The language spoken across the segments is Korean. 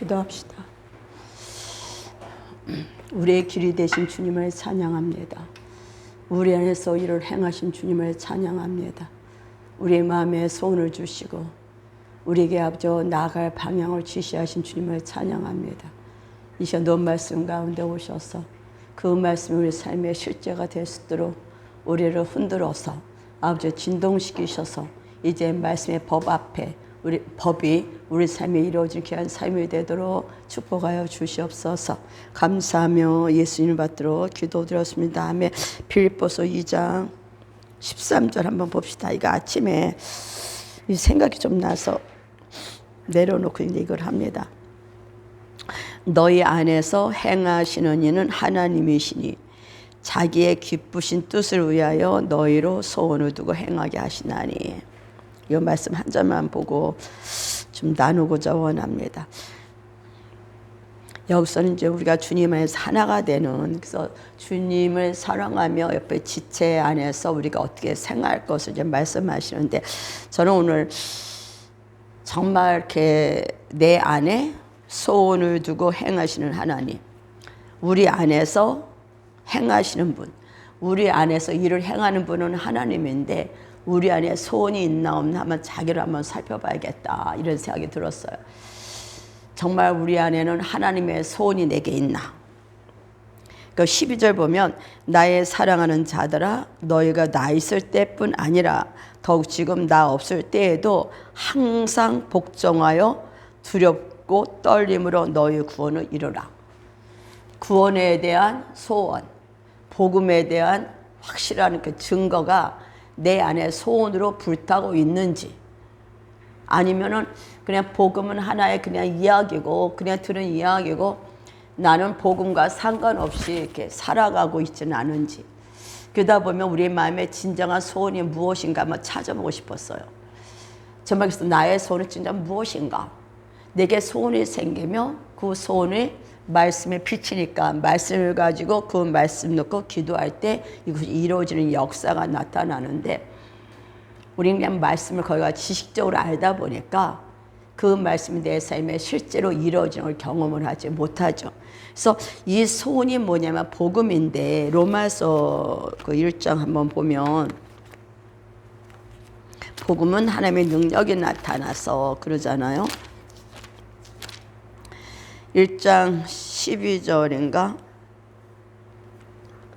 기도합시다. 우리의 길이 되신 주님을 찬양합니다. 우리 안에서 일을 행하신 주님을 찬양합니다. 우리의 마음에 소원을 주시고 우리에게 앞서 나아갈 방향을 지시하신 주님을 찬양합니다. 이 시간 넌 말씀 가운데 오셔서 그 말씀이 우리 삶의 실제가 될 수 있도록 우리를 흔들어서 아버지 진동시키셔서 이제 말씀의 법 앞에 법이 우리 삶에 이루어질 귀한 삶이 되도록 축복하여 주시옵소서. 감사하며 예수님을 받들어 기도드렸습니다. 아멘. 빌립보서 2장 13절 한번 봅시다. 이거 아침에 이 생각이 좀 나서 내려놓고 이걸 합니다. 너희 안에서 행하시는 이는 하나님이시니 자기의 기쁘신 뜻을 위하여 너희로 소원을 두고 행하게 하시나니. 이 말씀 한 절만 보고 좀 나누고자 원합니다. 여기서는 이제 우리가 주님 안에서 하나가 되는, 그래서 주님을 사랑하며 옆에 지체 안에서 우리가 어떻게 생활할 것을 이제 말씀하시는데, 저는 오늘 정말 이렇게 내 안에 소원을 두고 행하시는 하나님, 우리 안에서 행하시는 분, 우리 안에서 일을 행하는 분은 하나님인데 우리 안에 소원이 있나 없나 한번 자기를 한번 살펴봐야겠다, 이런 생각이 들었어요. 정말 우리 안에는 하나님의 소원이 내게 있나? 그 12절 보면 나의 사랑하는 자들아 너희가 나 있을 때뿐 아니라 더욱 지금 나 없을 때에도 항상 복종하여 두렵고 떨림으로 너희 구원을 이루라. 구원에 대한 소원, 복음에 대한 확실한 그 증거가 내 안에 소원으로 불타고 있는지, 아니면은 그냥 복음은 하나의 그냥 이야기고 그냥 들은 이야기고 나는 복음과 상관없이 이렇게 살아가고 있지는 않은지, 그러다 보면 우리 마음의 진정한 소원이 무엇인가 한번 찾아보고 싶었어요. 정말 그래서 나의 소원이 진짜 무엇인가? 내게 소원이 생기면 그 소원이 말씀에 비치니까 말씀을 가지고 그 말씀 놓고 기도할 때 이것이 이루어지는 역사가 나타나는데, 우리는 그냥 말씀을 거기가 지식적으로 알다 보니까 그 말씀이 내 삶에 실제로 이루어지는 걸 경험을 하지 못하죠. 그래서 이 소원이 뭐냐면 복음인데, 로마서 그 1장 한번 보면 복음은 하나님의 능력이 나타나서 그러잖아요. 1장 12절인가?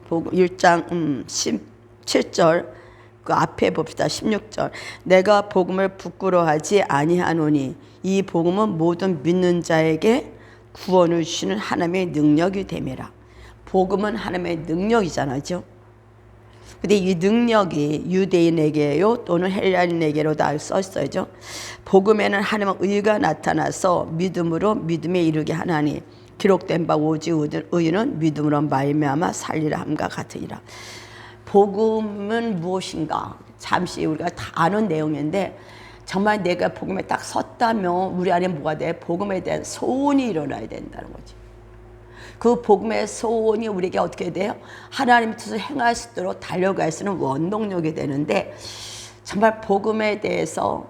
1장 17절 그 앞에 봅시다. 16절. 내가 복음을 부끄러워하지 아니하노니 이 복음은 모든 믿는 자에게 구원을 주시는 하나님의 능력이 됨이라. 복음은 하나님의 능력이잖아요. 근데 이 능력이 유대인에게요 또는 헬라인에게로 다 썼어요. 복음에는 하나님의 의가 나타나서 믿음으로 믿음에 이르게 하나니 기록된 바 오직 의는 믿음으로 말미암아 살리라 함과 같으니라. 복음은 무엇인가? 잠시 우리가 다 아는 내용인데, 정말 내가 복음에 딱 섰다면 우리 안에 뭐가 돼? 복음에 대한 소원이 일어나야 된다는 거지. 그 복음의 소원이 우리에게 어떻게 돼요? 하나님 뜻을 행할 수 있도록 달려갈 수 있는 원동력이 되는데, 정말 복음에 대해서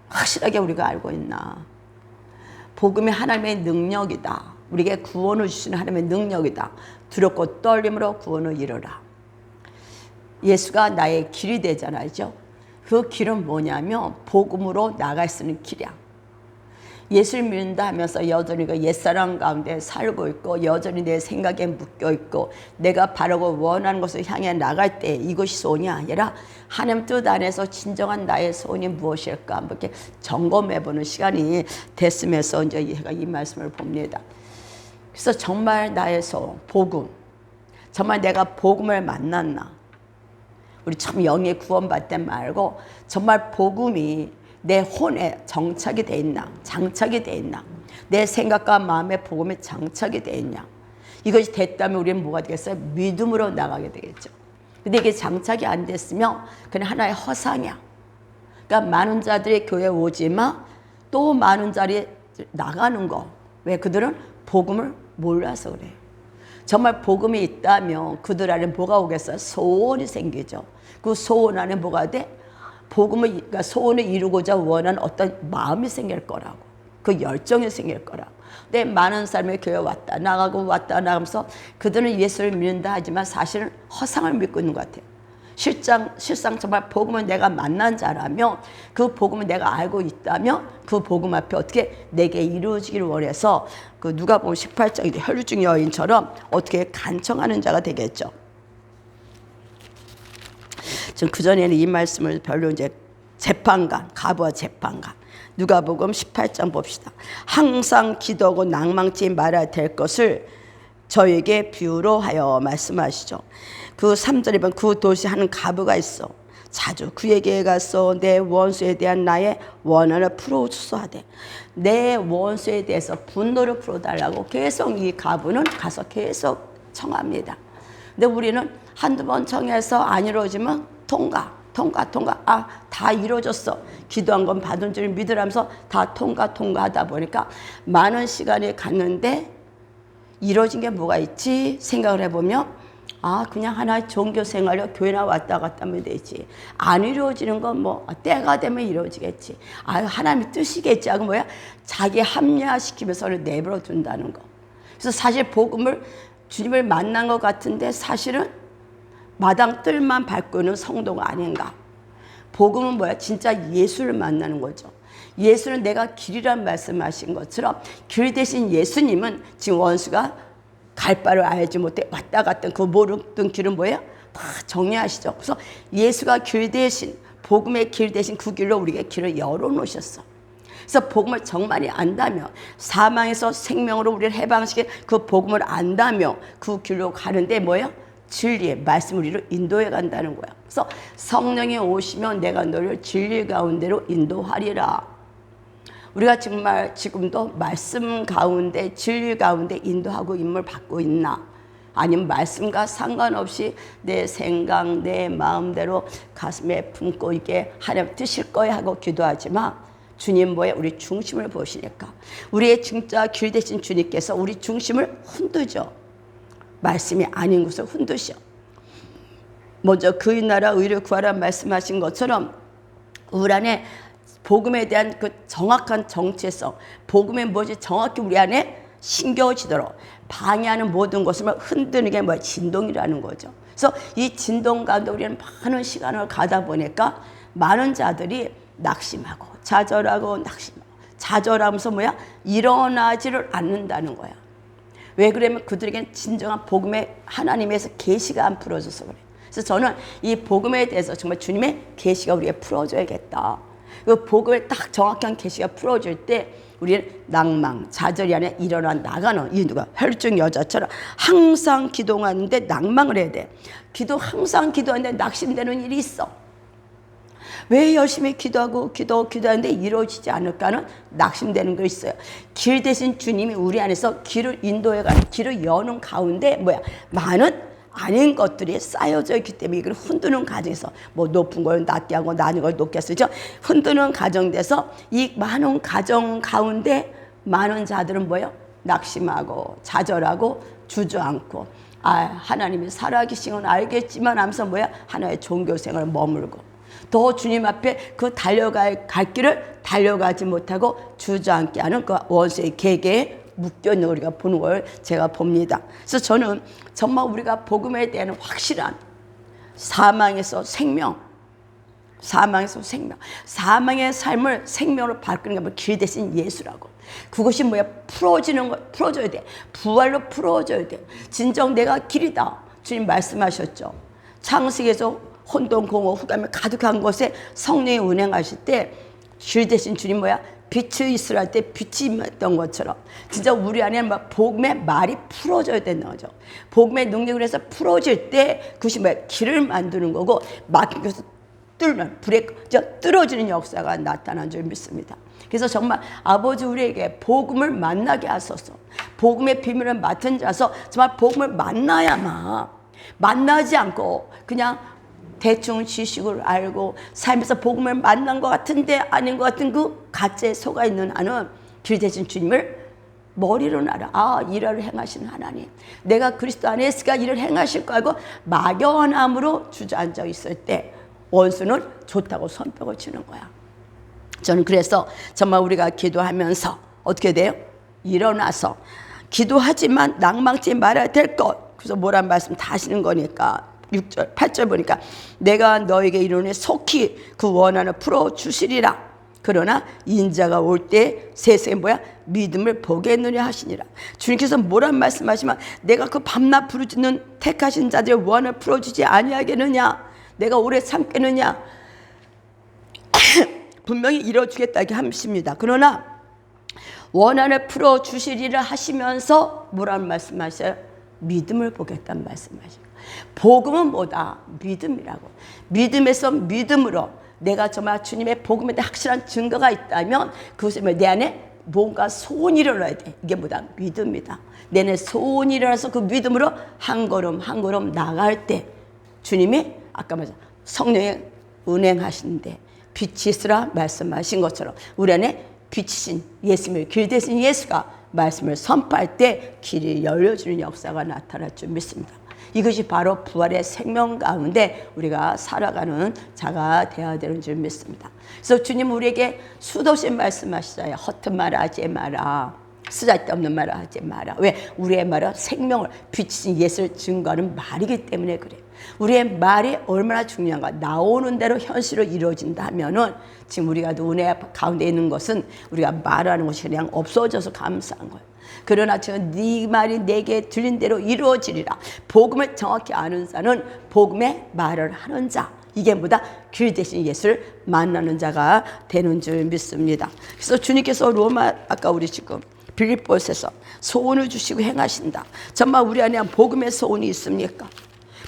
확실하게 우리가 알고 있나? 복음이 하나님의 능력이다. 우리에게 구원을 주시는 하나님의 능력이다. 두렵고 떨림으로 구원을 이루라. 예수가 나의 길이 되잖아요. 그 길은 뭐냐면 복음으로 나갈 수 있는 길이야. 예수를 믿는다 하면서 여전히 그 옛사람 가운데 살고 있고 여전히 내 생각에 묶여 있고 내가 바라고 원하는 것을 향해 나갈 때 이것이 소원이 아니라 하나님 뜻 안에서 진정한 나의 소원이 무엇일까 한번 이렇게 점검해보는 시간이 됐으면서 이제 제가 이 말씀을 봅니다. 그래서 정말 나의 소원, 복음, 정말 내가 복음을 만났나? 우리 참 영의 구원받지 말고 정말 복음이 내 혼에 정착이 돼 있나, 장착이 돼 있나, 내 생각과 마음의 복음에 장착이 돼 있냐. 이것이 됐다면 우리는 뭐가 되겠어요? 믿음으로 나가게 되겠죠. 근데 이게 장착이 안 됐으면 그냥 하나의 허상이야. 그러니까 많은 자들이 교회에 오지만 또 많은 자들이 나가는 거. 왜? 그들은 복음을 몰라서 그래요. 정말 복음이 있다면 그들 안에 뭐가 오겠어요? 소원이 생기죠. 그 소원 안에 뭐가 돼? 복음을, 그러니까 소원을 이루고자 원하는 어떤 마음이 생길 거라고. 그 열정이 생길 거라. 내 많은 사람이 교회 왔다 나가고 나가면서 그들은 예수를 믿는다 하지만 사실은 허상을 믿고 있는 것 같아요. 실상 정말 복음을 내가 만난 자라며 그 복음을 내가 알고 있다며 그 복음 앞에 어떻게 내게 이루어지기를 원해서 그 누가복음 18장 혈루증 여인처럼 어떻게 간청하는 자가 되겠죠. 전 그전에는 이 말씀을 별로 이제 재판관, 가부와 재판관. 누가복음 18장 봅시다. 항상 기도하고 낭망치 말아야 될 것을 저에게 비유로 하여 말씀하시죠. 그 3절에 보면 그 도시 하는 가부가 있어. 자주 그에게 가서 내 원수에 대한 나의 원한을 풀어주소 하되, 내 원수에 대해서 분노를 풀어달라고 계속 이 가부는 가서 계속 청합니다. 근데 우리는 한두 번 청해서 안 이루어지면 통과. 다 이루어졌어. 기도한 건 받은 줄 믿으라면서 다 통과하다 보니까 많은 시간이 갔는데 이루어진 게 뭐가 있지 생각을 해보면 그냥 하나의 종교 생활로 교회나 왔다 갔다 하면 되지. 안 이루어지는 건 뭐 때가 되면 이루어지겠지. 하나님의 뜻이겠지 하고 자기 합리화시키면서 내버려 둔다는 거. 그래서 사실 복음을 주님을 만난 것 같은데 사실은 마당 뜰만 밟고 있는 성도가 아닌가. 복음은 진짜 예수를 만나는 거죠. 예수는 내가 길이란 말씀하신 것처럼 길 대신 예수님은 지금 원수가 갈 바를 알지 못해 왔다 갔던 그 모르던 길은 다 정리하시죠. 그래서 예수가 길 대신, 복음의 길 대신 그 길로 우리에게 길을 열어놓으셨어. 그래서 복음을 정말이 안다며, 사망에서 생명으로 우리를 해방시킨 그 복음을 안다며 그 길로 가는데 진리의 말씀 우리를 인도해 간다는 거야. 그래서 성령이 오시면 내가 너를 진리 가운데로 인도하리라. 우리가 정말 지금도 말씀 가운데 진리 가운데 인도하고 인물 받고 있나? 아니면 말씀과 상관없이 내 생각 내 마음대로 가슴에 품고 있게 하나님 뜻일 거야 하고 기도하지만 주님 우리 중심을 보시니까 우리의 진짜 길 대신 주님께서 우리 중심을 흔들죠. 말씀이 아닌 것을 흔드셔. 먼저 그의 나라 의를 구하라 말씀하신 것처럼 우리 안에 복음에 대한 그 정확한 정체성, 복음의 무엇이 정확히 우리 안에 신겨지도록 방해하는 모든 것을 흔드는 게 진동이라는 거죠. 그래서 이 진동 가운데 우리는 많은 시간을 가다 보니까 많은 자들이 낙심하고 좌절하고 좌절하면서 일어나지를 않는다는 거야. 왜 그러면 그들에게는 진정한 복음의 하나님에서 계시가 안 풀어져서 그래. 그래서 저는 이 복음에 대해서 정말 주님의 계시가 우리에게 풀어줘야겠다. 그 복음을 딱 정확한 계시가 풀어줄 때 우리는 낭망, 좌절이 아니라 일어나 나가는 이 혈증 여자처럼 항상 기도하는데 낭망을 해야 돼. 항상 기도하는데 낙심되는 일이 있어. 왜 열심히 기도하는데 이루어지지 않을까는 낙심되는 거 있어요. 길 대신 주님이 우리 안에서 길을 인도해가는, 길을 여는 가운데 많은 아닌 것들이 쌓여져 있기 때문에 이걸 흔드는 과정에서 높은 걸 낮게 하고 낮은 걸 높게 쓰죠. 흔드는 과정에서 이 많은 과정 가운데 많은 자들은 낙심하고 좌절하고 주저앉고 하나님이 살아계신 건 알겠지만 하면서 하나의 종교생활을 머물고 더 주님 앞에 그 달려갈 길을 달려가지 못하고 주저앉게 하는 그 원수의 계계에 묶여있는 우리가 보는 걸 제가 봅니다. 그래서 저는 정말 우리가 복음에 대한 확실한 사망에서 생명, 사망의 삶을 생명으로 바꾸는 게 길 대신 예수라고. 그것이 풀어줘야 돼. 부활로 풀어줘야 돼. 진정 내가 길이다. 주님 말씀하셨죠. 창세기에서 혼돈, 공허, 흑암이 가득한 곳에 성령이 운행하실 때 길 대신 주님 빛이 있으라 할 때 빛이 임했던 것처럼 진짜 우리 안에 복음의 말이 풀어져야 된다는 거죠. 복음의 능력을 해서 풀어질 때 그것이 길을 만드는 거고 막힌 것을 뚫는 뚫어지는 역사가 나타난 줄 믿습니다. 그래서 정말 아버지 우리에게 복음을 만나게 하소서. 복음의 비밀을 맡은 자서 정말 복음을 만나야만, 만나지 않고 그냥 대충 지식을 알고 삶에서 복음을 만난 것 같은데 아닌 것 같은 그 가짜에 속아 있는 나는 길 대신 주님을 머리로 알아. 일을 행하시는 하나님, 내가 그리스도 안에 있으니까 일을 행하실 거 알고 막연함으로 주저앉아 있을 때 원수는 좋다고 손뼉을 치는 거야. 저는 그래서 정말 우리가 기도하면서 어떻게 돼요? 일어나서 기도하지만 낭망치 말아야 될 것. 그래서 뭐란 말씀 다 하시는 거니까 6절 8절 보니까 내가 너에게 이르노니 속히 그 원한을 풀어주시리라. 그러나 인자가 올 때 세상에 뭐야? 믿음을 보겠느냐 하시니라. 주님께서 뭐란 말씀하시면 내가 그 밤낮 부르짖는 택하신 자들의 원한을 풀어주지 아니하겠느냐, 내가 오래 참겠느냐. 분명히 이뤄주겠다 이렇게 하십니다. 그러나 원한을 풀어주시리라 하시면서 뭐라는 말씀하셔요? 믿음을 보겠다는 말씀하셔요. 복음은 뭐다? 믿음이라고. 믿음에서 믿음으로 내가 정말 주님의 복음에 대한 확실한 증거가 있다면 그것이 내 안에 뭔가 소원이 일어나야 돼. 이게 뭐다? 믿음이다. 내 안에 소원이 일어나서 그 믿음으로 한 걸음 한 걸음 나갈 때 주님이 아까 말씀 성령의 운행하시는데 빛이 있으라 말씀하신 것처럼 우리 안에 빛이신 예수님의 길 대신 예수가 말씀을 선포할 때 길이 열려주는 역사가 나타날 줄 믿습니다. 이것이 바로 부활의 생명 가운데 우리가 살아가는 자가 되어야 되는 줄 믿습니다. 그래서 주님 우리에게 수도시 말씀하시잖아요. 허튼 말 하지 마라. 쓰잘데없는 말을 하지 마라. 왜? 우리의 말은 생명을 비치신 예수를 증거하는 말이기 때문에 그래요. 우리의 말이 얼마나 중요한가. 나오는 대로 현실로 이루어진다 하면은 지금 우리가 은혜 가운데 있는 것은 우리가 말하는 것이 그냥 없어져서 감사한 거예요. 그러나 지금 네 말이 내게 들린 대로 이루어지리라. 복음을 정확히 아는 자는 복음의 말을 하는 자. 이게 뭐다? 길 대신 예수를 만나는 자가 되는 줄 믿습니다. 그래서 주님께서 로마 아까 우리 지금 빌립보서에서 소원을 주시고 행하신다. 정말 우리 안에 복음의 소원이 있습니까?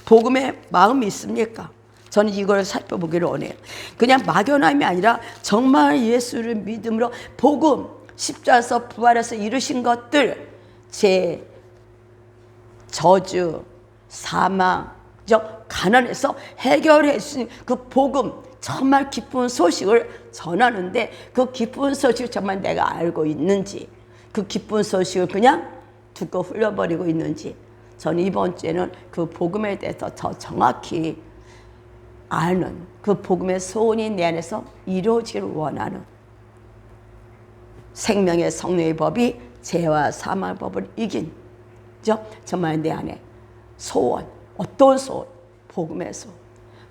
복음의 마음이 있습니까? 저는 이걸 살펴보기를 원해요. 그냥 막연함이 아니라 정말 예수를 믿음으로 복음, 십자가에서 부활해서 이루신 것들, 제 저주, 사망, 가난에서 해결해 주신 그 복음, 정말 기쁜 소식을 전하는데 그 기쁜 소식을 정말 내가 알고 있는지, 그 기쁜 소식을 그냥 두고 흘려버리고 있는지, 저는 이번 주에는 그 복음에 대해서 더 정확히 아는 그 복음의 소원이 내 안에서 이루어지기를 원하는 생명의 성령의 법이 죄와 사망의 법을 이긴 정말 내 안에 소원, 어떤 소원? 복음의 소원.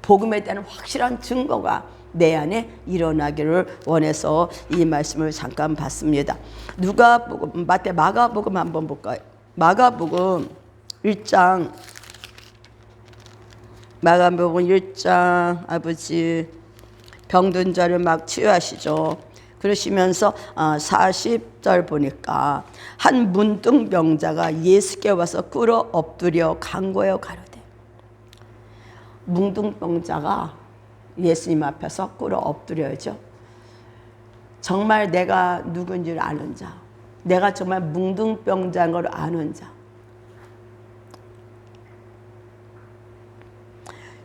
복음에 대한 확실한 증거가 내 안에 일어나기를 원해서 이 말씀을 잠깐 봤습니다. 누가복음, 마가복음 한번 볼까요? 마가복음 1장, 마가복음 1장, 아버지 병든 자를 막 치유하시죠. 그러시면서 40절 보니까 한 문둥병자가 예수께 와서 꿇어 엎드려 간구하여 가로되. 문둥병자가 예수님 앞에서 꿇어 엎드려야죠. 정말 내가 누군지를 아는 자, 내가 정말 문둥병자인 걸 아는 자.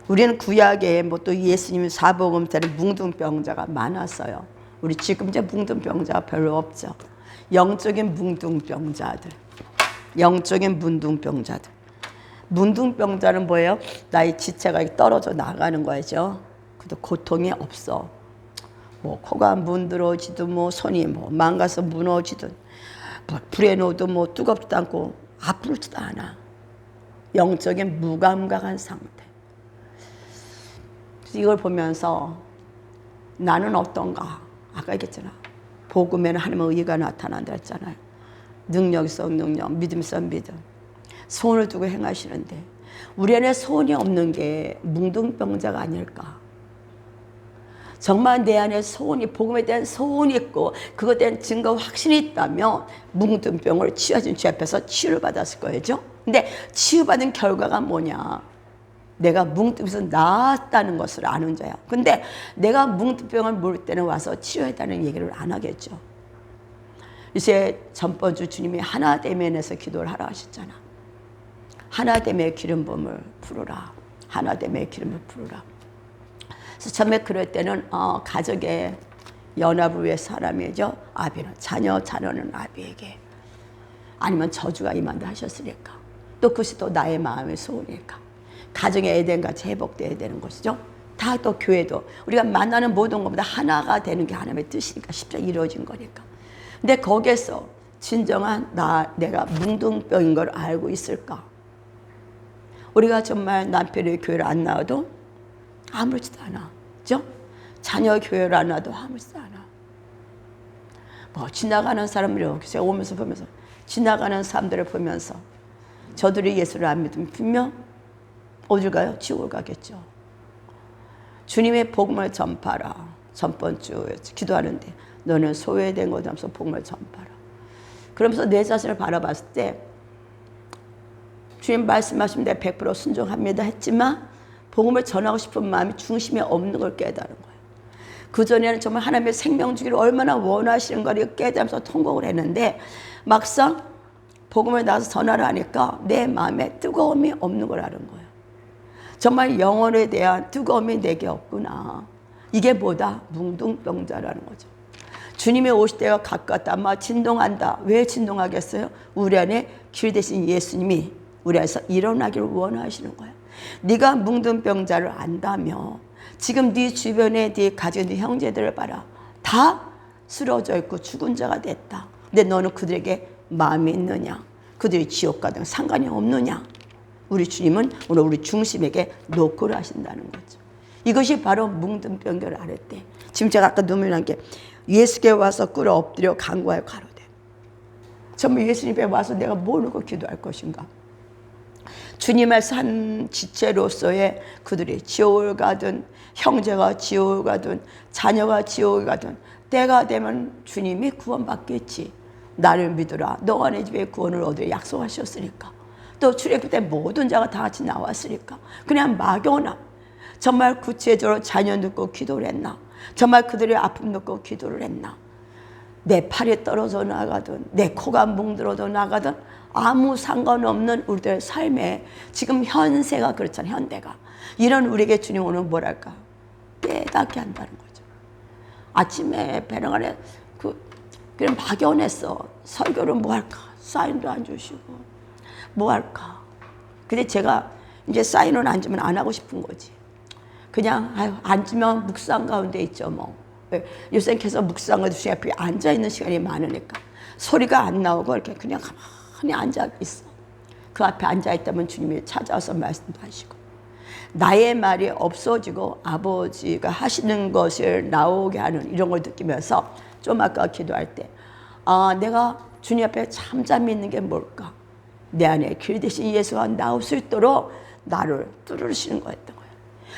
우리는 구약에 뭐 또 예수님 사복음 때는 뭉둥병자가 많았어요. 우리 지금 이제 뭉둥병자가 별로 없죠. 영적인 뭉둥병자들, 영적인 문둥병자들. 문둥병자는 뭐예요? 나의 지체가 떨어져 나가는 거죠. 근데 고통이 없어. 뭐 코가 문드러지든 뭐 손이 뭐 망가서 무너지든 뭐 불에 놓아도 뭐 뜨겁지도 않고 아프지도 않아. 영적인 무감각한 상태. 이걸 보면서 나는 어떤가? 아까 얘기했잖아. 복음에는 하나님의 의가 나타난다 했잖아요. 능력 있어 능력, 믿음 있어 믿음. 소원을 두고 행하시는데 우리 안에 소원이 없는 게 뭉둥병자가 아닐까? 정말 내 안에 소원이, 복음에 대한 소원이 있고 그것에 대한 증거 확신이 있다면 뭉둥병을 치유하신 주 앞에서 치유를 받았을 거예요. 근데 치유받은 결과가 뭐냐? 내가 뭉뚱에서 나았다는 것을 아는 자야. 근데 내가 뭉뚱병을 모를 때는 와서 치유했다는 얘기를 안 하겠죠. 이제 전번주 주님이 하나됨에서 기도를 하라 하셨잖아. 하나됨의 기름 부음을 부르라. 하나됨의 기름을 부르라. 그래서 처음에 그럴 때는 가족의 연합을 위해 사람이죠. 아비는 자녀는 아비에게. 아니면 저주가 임한다 하셨으니까. 또 그것이 또 나의 마음의 소원이니까. 가정의 에덴같이 회복되어야 되는 것이죠. 다 또 교회도 우리가 만나는 모든 것보다 하나가 되는 게 하나님의 뜻이니까 십자가 이루어진 거니까. 근데 거기에서 진정한 내가 뭉둥병인 걸 알고 있을까? 우리가 정말 남편이 교회를 안 나와도 아무렇지도 않아. 그죠? 자녀 교회를 안 나와도 아무렇지도 않아. 뭐 지나가는 사람들이 제가 오면서 보면서 지나가는 사람들을 보면서 저들이 예수를 안 믿으면 분명 어딜 가요? 지옥을 가겠죠. 주님의 복음을 전파라. 전번 주에 기도하는데 너는 소외된 곳에 하면서 복음을 전파라. 그러면서 내 자신을 바라봤을 때 주님 말씀하시면 내가 100% 순종합니다 했지만 복음을 전하고 싶은 마음이 중심에 없는 걸 깨달은 거예요. 그전에는 정말 하나님의 생명 주기를 얼마나 원하시는가를 깨달으면서 통곡을 했는데 막상 복음을 나서 전하라 하니까 내 마음에 뜨거움이 없는 걸 아는 거예요. 정말 영혼에 대한 뜨거움이 내게 없구나. 이게 뭐다? 뭉둥병자라는 거죠. 주님의 오실 때가 가깝다. 아마 진동한다. 왜 진동하겠어요? 우리 안에 길 대신 예수님이 우리 안에서 일어나기를 원하시는 거예요. 네가 뭉둥병자를 안다며 지금 네 주변에 네 가진 네 형제들을 봐라. 다 쓰러져 있고 죽은 자가 됐다. 근데 너는 그들에게 마음이 있느냐? 그들이 지옥 가든 상관이 없느냐? 우리 주님은 오늘 우리 중심에게 노크를 하신다는 거죠. 이것이 바로 뭉둥병결을 앓았대. 지금 제가 아까 눈물 난 게 예수께 와서 꿇어 엎드려 간구하여 가로되. 정말 예수님께 와서 내가 뭘 놓고 기도할 것인가? 주님의 산 지체로서의 그들이 지옥을 가든 형제가 지옥을 가든 자녀가 지옥을 가든 때가 되면 주님이 구원받겠지. 나를 믿으라. 너가 내 집에 구원을 얻으려 약속하셨으니까. 또 출애굽 때 모든 자가 다 같이 나왔으니까. 그냥 막연함. 정말 구체적으로 자녀 놓고 기도를 했나? 정말 그들의 아픔 놓고 기도를 했나? 내 팔이 떨어져 나가든 내 코가 뭉들어져 나가든 아무 상관없는 우리들의 삶에 지금 현세가 그렇잖아요. 현대가. 이런 우리에게 주님 오늘 뭐랄까? 깨닫게 한다는 거죠. 아침에 배낭 안에 그냥 막연했어. 설교를 뭐 할까? 사인도 안 주시고 뭐 할까? 근데 제가 이제 사인은 안 주면 안 하고 싶은 거지. 그냥 앉으면 묵상 가운데 있죠 뭐. 요새 계속 묵상을 주시 앞에 앉아 있는 시간이 많으니까 소리가 안 나오고 이렇게 그냥 가만히 앉아 있어. 그 앞에 앉아 있다면 주님이 찾아와서 말씀도 하시고 나의 말이 없어지고 아버지가 하시는 것을 나오게 하는 이런 걸 느끼면서 좀 아까 기도할 때 내가 주님 앞에 잠잠히 있는 게 뭘까? 내 안에 길 대신 예수가 나올 수 있도록 나를 뚫으시는 거였던 거예요.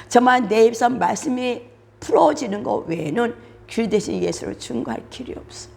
정말 내 입에서 말씀이 풀어지는 것 외에는 길 대신 예수를 증거할 길이 없어.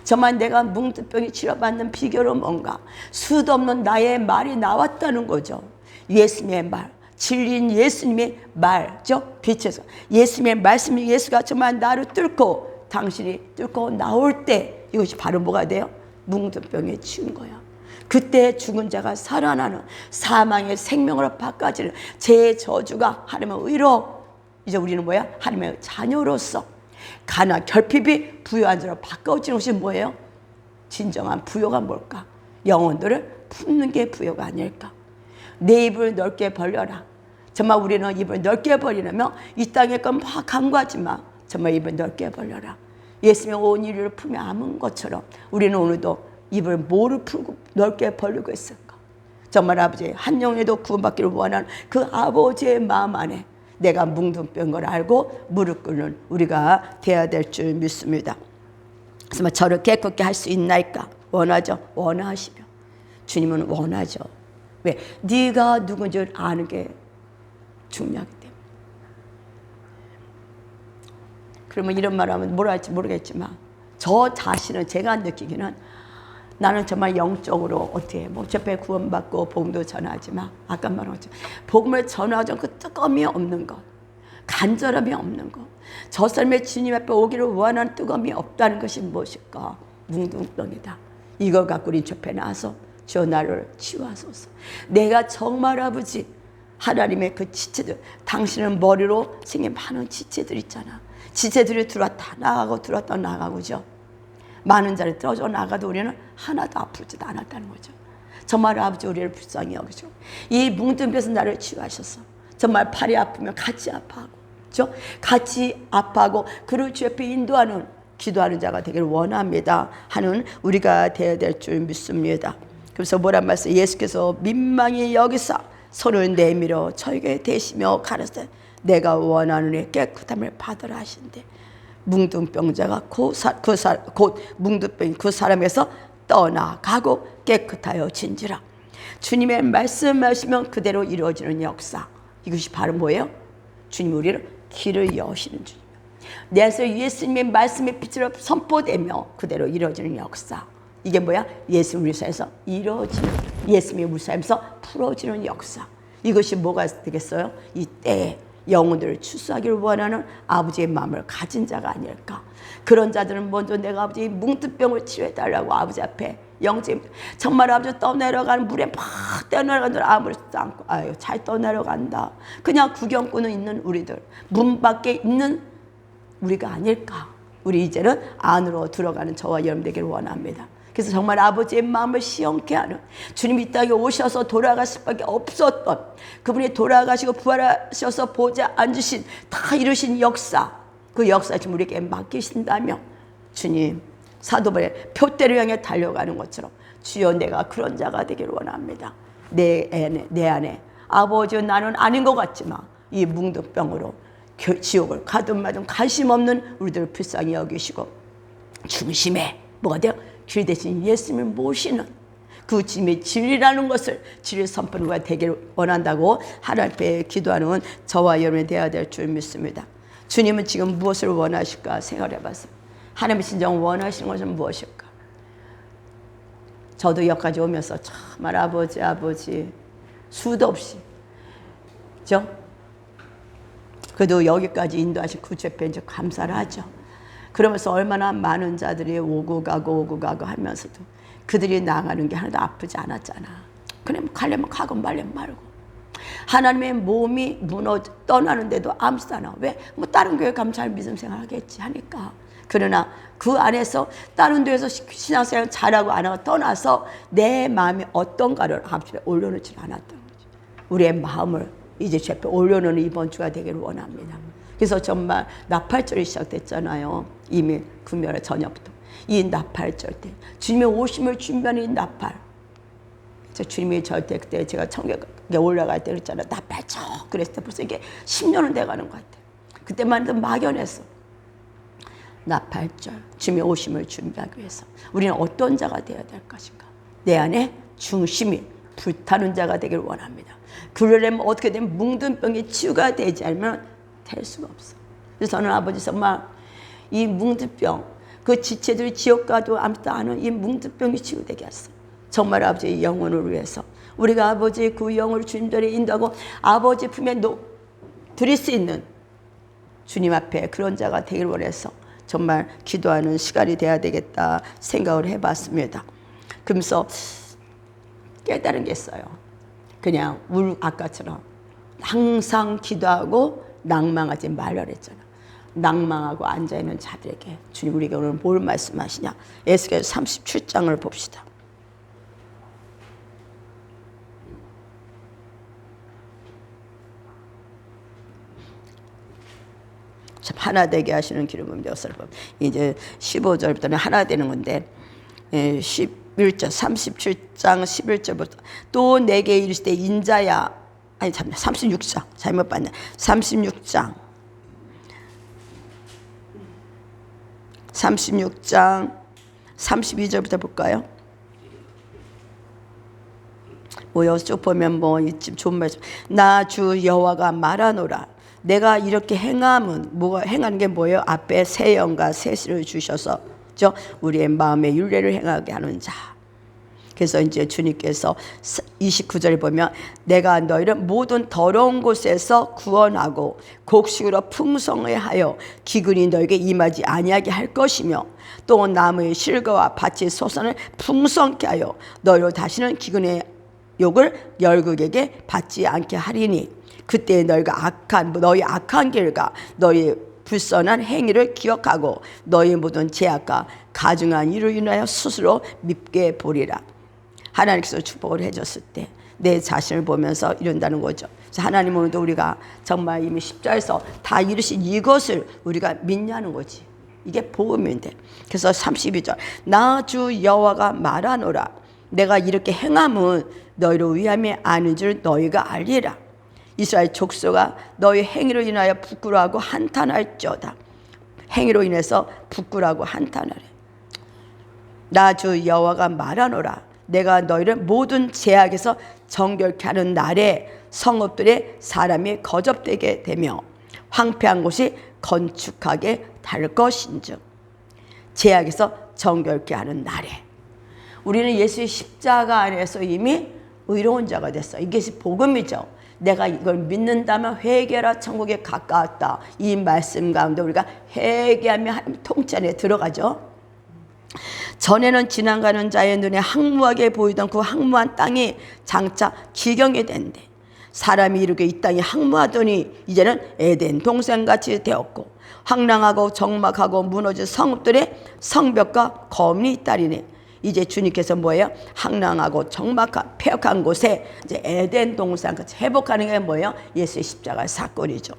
정말 내가 뭉뚱병이 치료받는 비결은 뭔가? 수도 없는 나의 말이 나왔다는 거죠. 예수님의 말, 진리인 예수님의 말죠. 빛에서 예수님의 말씀이 예수가 정말 나를 뚫고 당신이 뚫고 나올 때 이것이 바로 뭐가 돼요? 뭉뚱병에 치운 거야. 그때 죽은 자가 살아나는 사망의 생명으로 바꿔지는 죄의 저주가 하나님의 의로 이제 우리는 뭐야? 하나님의 자녀로서 가나 결핍이 부요한 자로 바꿔지는 것이 뭐예요? 진정한 부요가 뭘까? 영혼들을 품는 게 부요가 아닐까? 내 입을 넓게 벌려라. 정말 우리는 입을 넓게 벌리려면 이 땅의 건 막 간구하지 마. 정말 입을 넓게 벌려라. 예수님의 온 인류를 품에 안은 것처럼 우리는 오늘도 입을 뭐를 풀고 넓게 벌리고 있을까? 정말 아버지 한 영혼에도 구원받기를 원하는 그 아버지의 마음 안에 내가 뭉뚱병인 걸 알고 무릎 꿇는 우리가 돼야 될 줄 믿습니다. 그래서 저를 깨끗게 할 수 있나이까? 원하죠? 원하시며 주님은 원하죠. 왜? 네가 누군지 아는 게 중요하기 때문에. 그러면 이런 말 하면 뭐라 할지 모르겠지만 저 자신은 제가 느끼기는 나는 정말 영적으로 어떻게 뭐 접해 구원받고 복음도 전하지만 아까 말했죠. 복음을 전하던 그 뜨거움이 없는 것, 간절함이 없는 것, 저 삶의 주님 앞에 오기를 원하는 뜨거움이 없다는 것이 무엇일까? 뭉뚱병이다. 이걸 갖고 우리 접해 나서 저 나를 치유하소서. 내가 정말 아버지 하나님의 그 지체들, 당신은 머리로 생긴 많은 지체들 있잖아. 지체들이 들어왔다 나가고 들어왔다 나가고죠. 많은 자리 떨어져 나가도 우리는 하나도 아프지도 않았다는 거죠. 정말 아버지 우리를 불쌍히 여기죠. 이 뭉뚱병에서 나를 치유하셨어. 정말 팔이 아프면 같이 아파하고, 그렇죠? 같이 아파하고 그를 주 옆에 인도하는 기도하는 자가 되기를 원합니다 하는 우리가 되어야 될 줄 믿습니다. 그래서 뭐란 말씀? 예수께서 민망히 여기서 손을 내밀어 저에게 대시며 가라사대 내가 원하노니 깨끗함을 받으라 하신대. 뭉둥병자가 곧 뭉둥병 그 사람에서 떠나가고 깨끗하여 진지라. 주님의 말씀하시면 그대로 이루어지는 역사. 이것이 바로 뭐예요? 주님 우리를 길을 여시는 주님. 내 안에서 예수님의 말씀의 빛으로 선포되며 그대로 이루어지는 역사. 이게 뭐야? 예수 우리 삶에서 이루어지는, 예수님의 우리 삶에서 풀어지는 역사. 이것이 뭐가 되겠어요? 이 때에 영혼들을 추수하기를 원하는 아버지의 마음을 가진 자가 아닐까. 그런 자들은 먼저 내가 아버지의 뭉뚱병을 치료해달라고 아버지 앞에 영접. 정말 아버지 떠내려가는 물에 막 떠내려가는 아무렇지도 않고 아유 잘 떠내려간다. 그냥 구경꾼은 있는 우리들, 문 밖에 있는 우리가 아닐까. 우리 이제는 안으로 들어가는 저와 여러분 되기를 원합니다. 그래서 정말 아버지의 마음을 시원케 하는, 주님이 이 땅에 오셔서 돌아가실 수밖에 없었던, 그분이 돌아가시고 부활하셔서 보좌 앉으신 다 이루신 역사, 그 역사 지금 우리에게 맡기신다면 주님 사도벌의 표대를 향해 달려가는 것처럼 주여 내가 그런 자가 되기를 원합니다. 내 안에 아버지 나는 아닌 것 같지만 이 뭉둥병으로 지옥을 가든 마든 관심 없는 우리들을 불쌍히 여기시고 중심에 뭐가 돼요? 길 대신 예수님을 모시는 그 주님의 진리라는 것을 진리 선포가 되기를 원한다고 하나님 앞에 기도하는 저와 여러분이 되어야 될 줄 믿습니다. 주님은 지금 무엇을 원하실까 생각해 봤어요. 하나님의 진정 원하시는 것은 무엇일까? 저도 여기까지 오면서 정말 아버지 수도 없이 그죠? 그래도 여기까지 인도하신 구주 앞에 이제 감사를 하죠. 그러면서 얼마나 많은 자들이 오고 가고 하면서도 그들이 나가는 게 하나도 아프지 않았잖아. 그냥 가려면 가고 말려면 말고. 하나님의 몸이 떠나는데도 아무렇지도 않아. 왜? 뭐 다른 교회 가면 잘 믿음 생활하겠지 하니까. 그러나 그 안에서 다른 데에서 신앙생활 잘하고 안 하고 떠나서 내 마음이 어떤가를 앞에 올려놓지 않았던 거지. 우리의 마음을 이제 제 앞에 올려놓는 이번 주가 되기를 원합니다. 그래서 정말 나팔절이 시작됐잖아요. 이미 금요일 저녁부터. 이 나팔절 때 주님의 오심을 준비하는 이 나팔. 주님이 절대 그때 제가 청계에 올라갈 때 그랬잖아요. 나팔절 그랬을 때 벌써 이게 10년은 돼가는 것 같아요. 그때만 해도 막연했어. 나팔절 주님의 오심을 준비하기 위해서 우리는 어떤 자가 되어야 될 것인가. 내 안에 중심이 불타는 자가 되기를 원합니다. 그러려면 어떻게 되면 뭉둥병이 치유가 되지 않으면 될 수가 없어. 그래서 저는 아버지 정말 이 뭉둥병, 그 지체들이 지옥 가도 아무것도 안 하는 이 뭉둥병이 치유되게 하소서. 정말 아버지의 영혼을 위해서 우리가 아버지의 그 영혼을 주님들이 인도하고 아버지 품에 드릴 수 있는 주님 앞에 그런 자가 되길 원해서 정말 기도하는 시간이 돼야 되겠다 생각을 해봤습니다. 그러면서 깨달은 게 있어요. 그냥 아까처럼 항상 기도하고 낭망하지 말라 그랬잖아. 낭망하고 앉아있는 자들에게 주님 우리에게 오늘 뭘 말씀하시냐. 에스겔서 37장을 봅시다. 참 하나 되게 하시는 기름은 몇 이제 15절부터는 하나 되는 건데 11절 37장 11절부터 또 내게 이르시되 인자야 아니 참 36장 잘못 봤네. 36장 32절부터 볼까요? 뭐 여기 쭉 보면 뭐 이쯤 좋은 말씀. 나 주 여호와가 말하노라. 내가 이렇게 행함은 뭐가 행하는 게 뭐예요? 앞에 새 영과 새 씨를 주셔서 우리의 마음의 윤례를 행하게 하는 자. 그래서 이제 주님께서 29절에 보면 내가 너희를 모든 더러운 곳에서 구원하고 곡식으로 풍성하게 하여 기근이 너에게 임하지 아니하게 할 것이며 또 나무의 실과와 밭의 소산을 풍성케 하여 너희로 다시는 기근의 욕을 열국에게 받지 않게 하리니 그때 너희가 너희 악한 길과 너희 불선한 행위를 기억하고 너희 모든 죄악과 가증한 일을 인하여 스스로 밉게 보리라. 하나님께서 축복을 해줬을 때 내 자신을 보면서 이런다는 거죠. 그래서 하나님 오늘도 우리가 정말 이미 십자에서 다 이루신 이것을 우리가 믿냐는 거지. 이게 복음인데. 그래서 32절 나 주 여호와가 말하노라 내가 이렇게 행함은 너희를 위함이 아닌 줄 너희가 알리라. 이스라엘 족속아 너희 행위로 인하여 부끄러워하고 한탄할지어다. 행위로 인해서 부끄러워하고 한탄하래. 나 주 여호와가 말하노라 내가 너희를 모든 제약에서 정결케 하는 날에 성읍들의 사람이 거접되게 되며 황폐한 곳이 건축하게 될 것인즉. 제약에서 정결케 하는 날에 우리는 예수의 십자가 안에서 이미 의로운 자가 됐어. 이것이 복음이죠. 내가 이걸 믿는다면 회개하라 천국에 가까웠다. 이 말씀 가운데 우리가 회개하며 하나님 통치 안에 들어가죠. 전에는 지나가는 자의 눈에 황무하게 보이던 그 황무한 땅이 장차 기경이 된대. 사람이 이르게 이 땅이 황무하더니 이제는 에덴 동산같이 되었고 황량하고 적막하고 무너진 성읍들의 성벽과 거민이 있다리니. 이제 주님께서 뭐예요? 황량하고 적막한 폐역한 곳에 이제 에덴 동산같이 회복하는 게 뭐예요? 예수의 십자가의 사건이죠.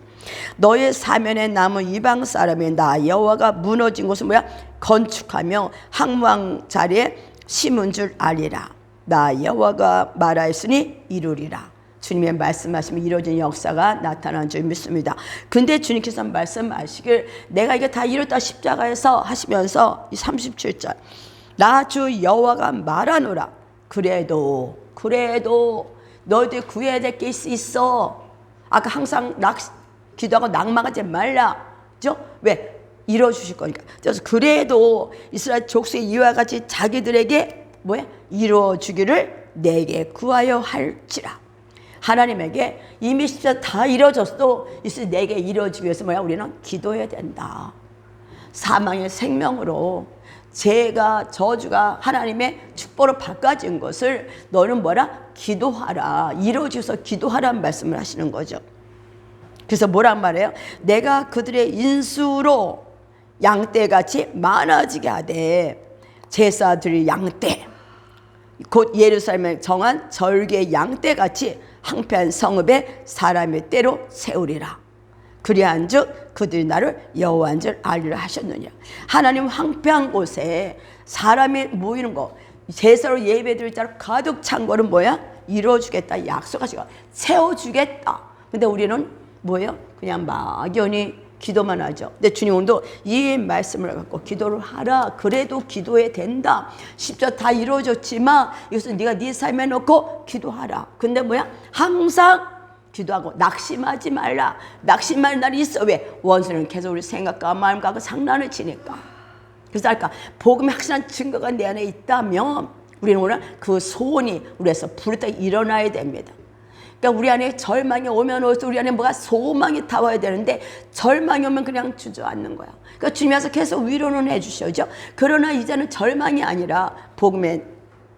너의 사면에 남은 이방 사람의 나 여호와가 무너진 곳은 뭐야? 건축하며 황무한 자리에 심은 줄 알리라. 나 여호와가 말하였으니 이루리라. 주님의 말씀하시면 이루어진 역사가 나타난 줄 믿습니다. 근데 주님께서 말씀하시길 내가 이게 다 이뤘다 십자가에서 하시면서 이 37절 나 주 여호와가 말하노라 그래도 너희들 구해야 될 게 있어. 아까 항상 기도하고 낭망하지 말라. 그죠? 왜? 이뤄주실 거니까. 그래서 그래도 이스라엘 족속이 이와 같이 자기들에게 뭐야? 이루어주기를 내게 구하여 할지라. 하나님에게 이미 십자가 다 이루어졌어도 내게 이루어지기 위해서 뭐야? 우리는 기도해야 된다. 사망의 생명으로 죄가 저주가 하나님의 축복으로 바꿔진 것을 너는 뭐라? 기도하라. 이루어져서 기도하라는 말씀을 하시는 거죠. 그래서 뭐란 말이에요? 내가 그들의 인수로 양떼같이 많아지게 하되 제사드릴 양떼 곧 예루살렘에 정한 절개 양떼같이 황폐한 성읍에 사람의 때로 세우리라. 그리한즉 그들이 나를 여호와인 줄 알리라 하셨느냐. 하나님 황폐한 곳에 사람이 모이는 거 제사로 예배드릴 자로 가득 찬 거는 뭐야? 이루어주겠다 약속하시고 채워주겠다. 근데 우리는 뭐예요? 그냥 막연히 기도만 하죠. 근데 주님 오늘도 이 말씀을 갖고 기도를 하라. 그래도 기도해야 된다. 십자가 다 이루어졌지만 이것은 네가 네 삶에 놓고 기도하라. 근데 뭐야? 항상 기도하고 낙심하지 말라. 낙심할 날이 있어. 왜? 원수는 계속 우리 생각과 마음과 그 장난을 치니까. 그래서 할까? 복음의 확실한 증거가 내 안에 있다면 우리는 오늘 그 소원이 우리에서 부르다 일어나야 됩니다. 그러니까 우리 안에 절망이 오면 올수록 우리 안에 뭐가 소망이 타와야 되는데 절망이 오면 그냥 주저앉는 거야. 그러니까 주님께서 계속 위로는 해주셔죠. 그러나 이제는 절망이 아니라 복음의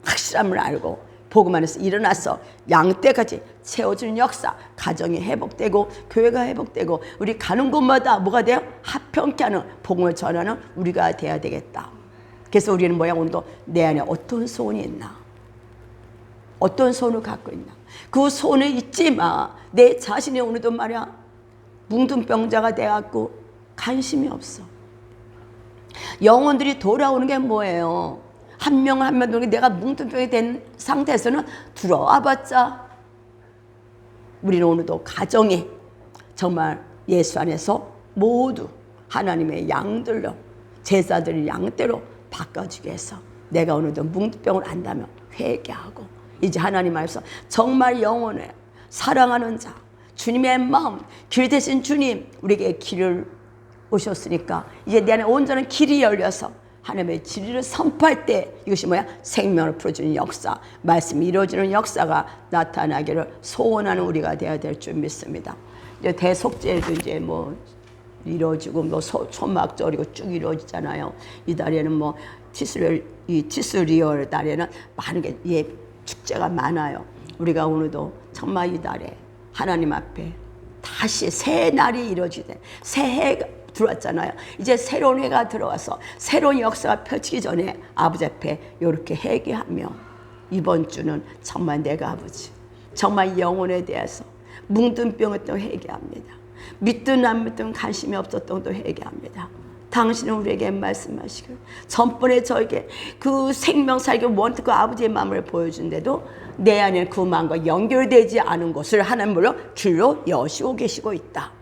확실함을 알고 복음 안에서 일어나서 양떼같이 채워주는 역사, 가정이 회복되고 교회가 회복되고 우리 가는 곳마다 뭐가 돼요? 합평케 하는 복음을 전하는 우리가 돼야 되겠다. 그래서 우리는 뭐야? 오늘도 내 안에 어떤 소원이 있나? 어떤 소원을 갖고 있나? 그 소원을 잊지 마. 내 자신이 오늘도 말이야 뭉둥병자가 돼갖고 관심이 없어. 영혼들이 돌아오는 게 뭐예요? 한 명 한 명 내가 뭉뚱병이 된 상태에서는 들어와봤자 우리는 오늘도 가정이 정말 예수 안에서 모두 하나님의 양들로 제사들을 양대로 바꿔주기 위해서 내가 오늘도 뭉뚱병을 안다면 회개하고 이제 하나님 앞에서 정말 영혼에 사랑하는 자 주님의 마음 길 대신 주님 우리에게 길을 오셨으니까 이제 내 안에 온전한 길이 열려서 하나님의 진리를 선포할 때 이것이 뭐야? 생명을 풀어주는 역사, 말씀이 이루어지는 역사가 나타나기를 소원하는 우리가 되어야 될 줄 믿습니다. 이제 대속죄도 이제 뭐 이루어지고 뭐 초막절이고 쭉 이루어지잖아요. 이 달에는 뭐 티스리얼 달에는 많은 게 축제가 많아요. 우리가 오늘도 정말 이 달에 하나님 앞에 다시 새 날이 이루어지되 새해가 들어왔잖아요. 이제 새로운 해가 들어와서 새로운 역사가 펼치기 전에 아버지 앞에 이렇게 회개하며 이번 주는 정말 내가 아버지 정말 영혼에 대해서 뭉든 병했던 회개합니다. 믿든 안 믿든 관심이 없었던 것도 회개합니다. 당신은 우리에게 말씀하시고 전번에 저에게 그 생명 살기 원하는 그 아버지의 마음을 보여준데도 내 안에 그 마음과 연결되지 않은 것을 하나님으로 길로 여시고 계시고 있다.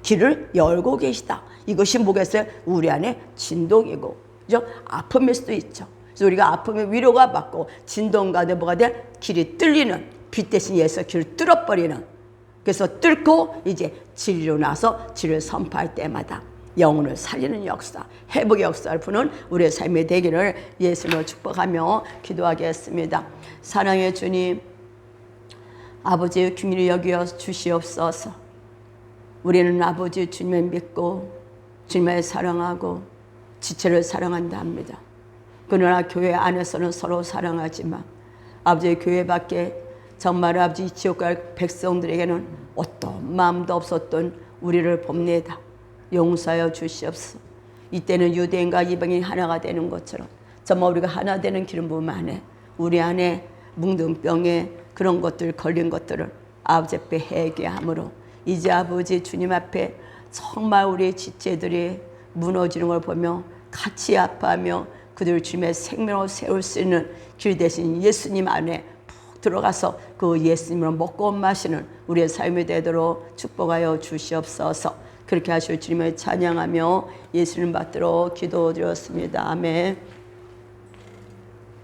길을 열고 계시다. 이것이 뭐겠어요? 우리 안에 진동이고, 그죠? 아픔일 수도 있죠. 그래서 우리가 아픔의 위로가 받고 진동 가운데 뭐가 돼? 길이 뚫리는, 빛 대신 예수 길을 뚫어버리는. 그래서 뚫고 이제 진리로 나서 진리를 선포할 때마다 영혼을 살리는 역사, 회복의 역사를 푸는 우리의 삶이 되기를 예수님으로 축복하며 기도하겠습니다. 사랑의 주님, 아버지의 긍휼히 여겨 주시옵소서. 우리는 아버지 주님을 믿고 주님을 사랑하고 지체를 사랑한다 합니다. 그러나 교회 안에서는 서로 사랑하지만 아버지의 교회 밖에 정말 아버지 지옥 갈 백성들에게는 어떤 마음도 없었던 우리를 봅니다. 용서하여 주시옵소서. 이때는 유대인과 이방인이 하나가 되는 것처럼 정말 우리가 하나 되는 기름 부음 안에 우리 안에 뭉둥병에 그런 것들 걸린 것들을 아버지 앞에 회개함으로 이제 아버지 주님 앞에 정말 우리 지체들이 무너지는 걸 보며 같이 아파하며 그들 주님의 생명을 세울 수 있는 길 대신 예수님 안에 푹 들어가서 그 예수님으로 먹고 마시는 우리의 삶이 되도록 축복하여 주시옵소서. 그렇게 하실 주님을 찬양하며 예수님 받들어 기도드렸습니다. 아멘.